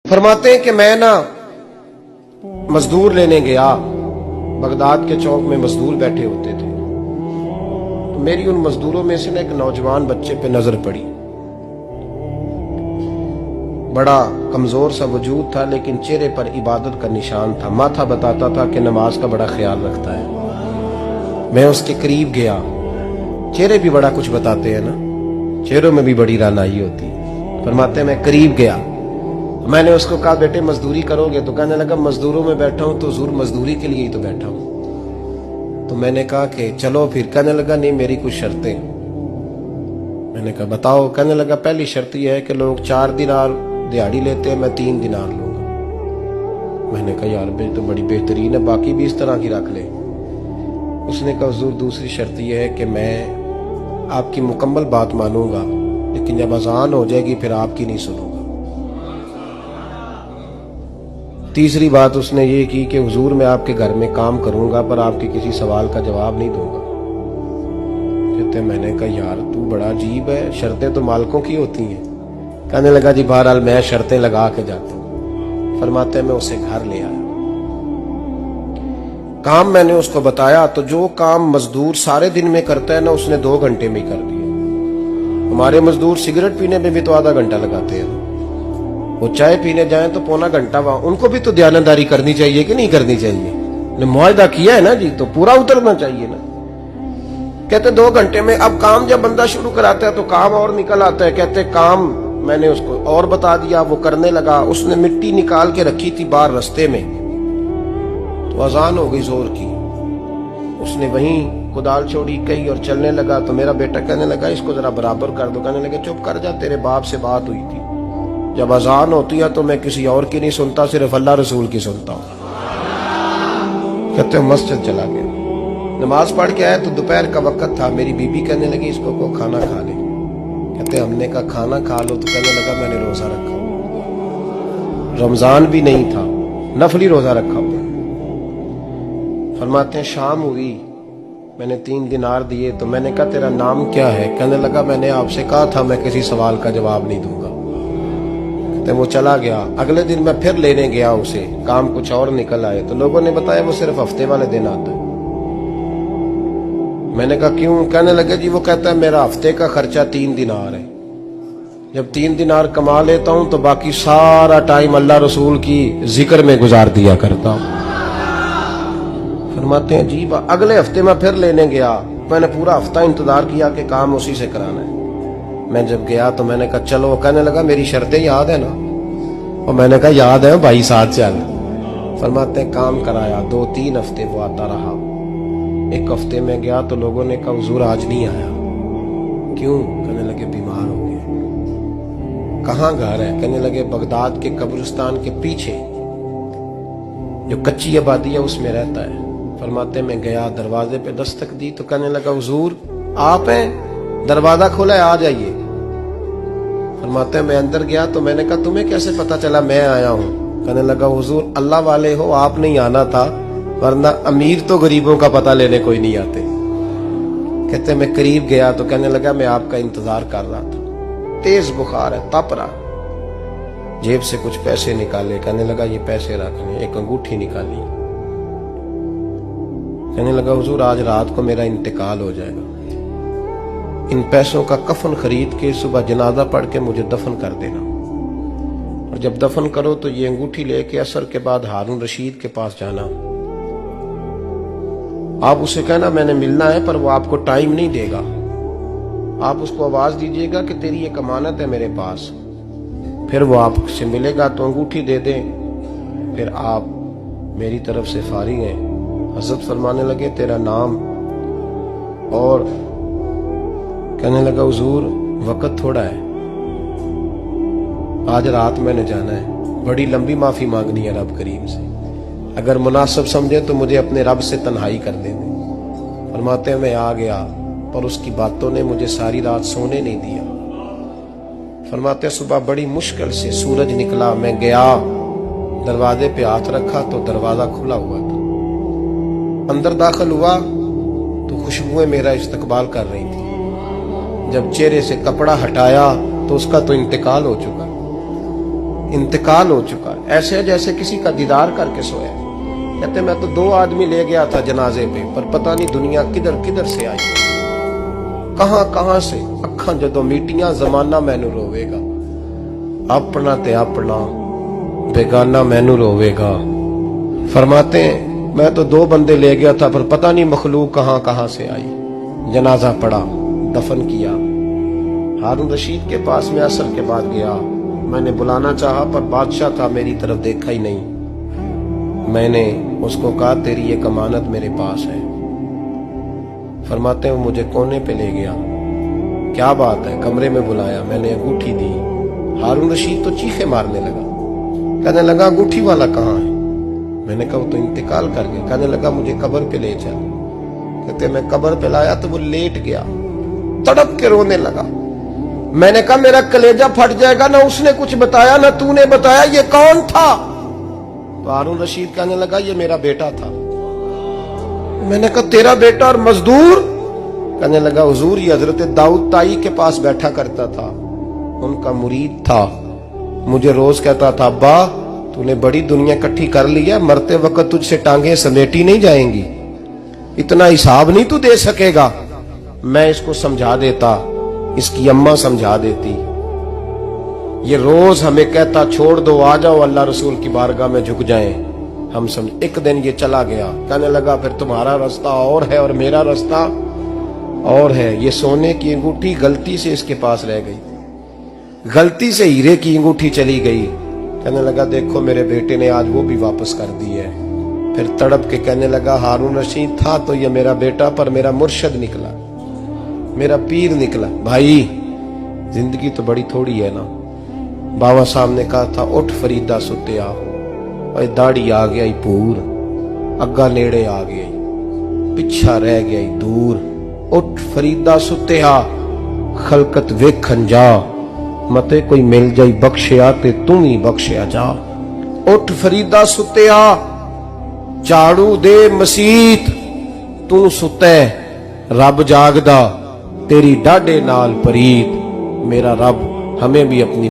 फरमाते हैं कि मैं ना मजदूर लेने गया, बगदाद के चौक में मजदूर बैठे होते थे, तो मेरी उन मजदूरों में से ना एक नौजवान बच्चे पे नजर पड़ी। बड़ा कमजोर सा वजूद था, लेकिन चेहरे पर इबादत का निशान था। माथा बताता था कि नमाज का बड़ा ख्याल रखता है। मैं उसके करीब गया। चेहरे भी बड़ा कुछ बताते हैं ना, चेहरों में भी बड़ी रानाई होती है। फरमाते मैं करीब गया, मैंने उसको कहा बेटे मजदूरी करोगे? तो कहने लगा मजदूरों में बैठा हूं तो हुजूर मजदूरी के लिए ही तो बैठा हूं। तो मैंने कहा कि चलो फिर। कहने लगा नहीं मेरी कुछ शर्तें। मैंने कहा बताओ? कहने लगा पहली शर्त यह है कि लोग 4 दिनार दिहाड़ी लेते हैं, मैं 3 दिनार लूंगा। मैंने कहा यार भाई तो बड़ी बेहतरीन है, बाकी भी इस तरह की रख ले। उसने कहा हुजूर दूसरी शर्त यह है कि मैं आपकी मुकम्मल बात मानूंगा, लेकिन जब अजान हो जाएगी फिर आपकी नहीं सुनूंगा। तीसरी बात उसने ये की कि हुजूर मैं आपके घर में काम करूंगा पर आपके किसी सवाल का जवाब नहीं दूंगा। कहते मैंने कहा यार तू बड़ा अजीब है, शर्तें तो मालिकों की होती हैं। कहने लगा जी बहरहाल मैं शर्तें लगा के जाता हूं। फरमाते मैं उसे घर ले आया, काम मैंने उसको बताया, तो जो काम मजदूर सारे दिन में करता है ना उसने 2 घंटे में ही कर दिया। हमारे मजदूर सिगरेट पीने में भी तो आधा घंटा लगाते हैं, वो चाय पीने जाएं तो पौना घंटा वहां। उनको भी तो दयानतदारी करनी चाहिए कि नहीं करनी चाहिए? ने मुआहदा किया है ना जी, तो पूरा उतरना चाहिए ना। कहते 2 घंटे में। अब काम जब बंदा शुरू कराता है तो काम और निकल आता है। कहते काम मैंने उसको और बता दिया, वो करने लगा। उसने मिट्टी निकाल के रखी थी बाहर रास्ते में, तो अजान हो गई जोर की। उसने वहीं कुदाल छोड़ी कही और चलने लगा। तो मेरा बेटा कहने लगा इसको जरा बराबर कर दो। कहने लगे चुप कर जा, तेरे बाप से बात हुई थी, जब अजान होती है तो मैं किसी और की नहीं सुनता, सिर्फ अल्लाह रसूल की सुनता हूं। कहते मस्जिद चला गया, नमाज पढ़ के आया तो दोपहर का वक्त था। मेरी बीबी कहने लगी इसको को खाना खा ले। कहते हमने कहा खाना खा लो, तो कहने लगा मैंने रोजा रखा, रमजान भी नहीं था, नफली रोजा रखा हुआ। फरमाते हैं शाम हुई, मैंने 3 दिनार दिए। तो मैंने कहा तेरा नाम क्या है? कहने लगा मैंने आपसे कहा था मैं किसी सवाल का जवाब नहीं दूंगा। कहते वो चला गया। अगले दिन मैं फिर लेने गया उसे, काम कुछ और निकल आए। तो लोगों ने बताया वो सिर्फ हफ्ते वाले दिन आता है। मैंने कहा क्यों? कहने लगे जी वो कहता है मेरा हफ्ते का खर्चा 3 दिनार है, जब 3 दिनार कमा लेता हूं तो बाकी सारा टाइम अल्लाह रसूल की जिक्र में गुजार दिया करता हूं। फरमाते हैं अजीब। अगले हफ्ते मैं फिर लेने गया, मैंने पूरा हफ्ता इंतजार किया कि काम उसी से कराना है। मैं जब गया तो मैंने कहा चलो। कहने लगा मेरी शर्तें याद है ना? और मैंने कहा याद है भाई साथ चल। फरमाते हैं काम कराया, 2-3 हफ्ते वो आता रहा। एक हफ्ते में गया तो लोगों ने कहा हुजूर आज नहीं आया। क्यों? कहने लगे बीमार हो गए। कहाँ घर है? कहने लगे बगदाद के कब्रिस्तान के पीछे जो कच्ची आबादी है उसमें रहता है। फरमाते मैं गया, दरवाजे पे दस्तक दी तो कहने लगा हुजूर आप हैं? दरवाजा खोला है, आ जाइए। फरमाते मैं अंदर गया तो मैंने कहा तुम्हें कैसे पता चला मैं आया हूं? कहने लगा हुजूर अल्लाह वाले हो, आप नहीं आना था, वरना अमीर तो गरीबों का पता लेने कोई नहीं आते। कहते मैं करीब गया तो कहने लगा मैं आपका इंतजार कर रहा था, तेज बुखार है, तप रहा। जेब से कुछ पैसे निकाले, कहने लगा ये पैसे रखने। एक अंगूठी निकाली, कहने लगा हुजूर आज रात को मेरा इंतकाल हो जाएगा, इन पैसों का कफन खरीद के सुबह जनाजा पढ़ के मुझे दफन कर देना, और जब दफन करो तो ये अंगूठी लेके असर के बाद हारून रशीद के पास जाना। आप उसे कहना मैंने मिलना है पर वो आपको टाइम नहीं देगा। आप उसको आवाज दीजिएगा कि तेरी एक अमानत है मेरे पास। फिर वो आपसे मिलेगा तो अंगूठी दे दे, फिर आप मेरी तरफ से फारिग हैं। हजरत फरमाने लगे तेरा नाम? और कहने लगा हुजूर वक्त थोड़ा है, आज रात मैंने जाना है, बड़ी लंबी माफी मांगनी है रब करीम से, अगर मुनासिब समझे तो मुझे अपने रब से तन्हाई कर दे। फरमाते मैं आ गया पर उसकी बातों ने मुझे सारी रात सोने नहीं दिया। फरमाते सुबह बड़ी मुश्किल से सूरज निकला, मैं गया दरवाजे पे हाथ रखा तो दरवाजा खुला हुआ था। अंदर दाखिल हुआ तो खुशबुएं मेरा इस्तकबाल कर रही थी। जब चेहरे से कपड़ा हटाया तो उसका तो इंतकाल हो चुका। इंतकाल हो चुका है, ऐसे जैसे किसी का दीदार करके सोया। कहते मैं तो 2 आदमी ले गया था जनाजे पे, पर पता नहीं दुनिया किधर किधर से आई, कहां कहां से। अखां जदों मीटियां जमाना मैनू रोवेगा, अपना ते अपना बेगाना मैनू रोवेगा। फरमाते हैं मैं तो 2 बंदे ले गया था, पर पता नहीं मखलूक कहां कहां से आई। जनाजा पड़ा, दफन किया। हारून रशीद के पास में असर के बाद गया, मैंने बुलाना चाहा पर बादशाह था, मेरी तरफ देखा ही नहीं। मैंने उसको कहा तेरी एक अमानत मेरे पास है। फरमाते हैं वो मुझे कोने पे ले गया, क्या बात है, कमरे में बुलाया, मैंने अंगूठी दी। हारून रशीद तो चीखे मारने लगा, कहने लगा अंगूठी वाला कहाँ है? मैंने कहा वो तो इंतकाल कर गया। कहने लगा मुझे कब्र पे ले चल। कहते मैं कब्र पे लाया तो वो लेट गया, तड़प के रोने लगा। मैंने कहा मेरा कलेजा फट जाएगा, ना उसने कुछ बताया ना तूने बताया, ये कौन था? तो हारून रशीद कहने लगा ये मेरा बेटा था। मैंने कहा तेरा बेटा और मजदूर? कहने लगा हुजूर ये हजरत दाऊद ताई के पास बैठा करता था, उनका मुरीद था, मुझे रोज कहता था अब्बा तूने बड़ी दुनिया इकट्ठी कर ली है, मरते वक्त तुझसे टांगे समेटी नहीं जाएंगी, इतना हिसाब नहीं तू दे सकेगा। मैं इसको समझा देता, इसकी अम्मा समझा देती। ये रोज हमें कहता छोड़ दो, आ जाओ अल्लाह रसूल की बारगाह में झुक जाएं। हम समझ। एक दिन ये चला गया, कहने लगा फिर तुम्हारा रास्ता और है और मेरा रास्ता और है। ये सोने की अंगूठी गलती से इसके पास रह गई, गलती से हीरे की अंगूठी चली गई। कहने लगा देखो मेरे बेटे ने आज वो भी वापस कर दी है। फिर तड़प के कहने लगा हारून रशीद था तो ये मेरा बेटा, पर मेरा मुर्शद निकला, मेरा पीर निकला। भाई जिंदगी तो बड़ी थोड़ी है ना। बाबा साहब ने कहा था उठ फरीदा सुत्या, और दाढ़ी आ गया पूर, अग्गा नेड़े आ गया, पिछा रह गया दूर। उठ फरीदा सुत्या खलकत वेखन जा, मते कोई मिल जाई बख्शिया ते तू ही बख्शिया जा। उठ फरीदा सुत्या झाड़ू दे मसीत, तू सुते रब जागदा, तेरी डाडे नाल परीत। मेरा रब हमें भी अपनी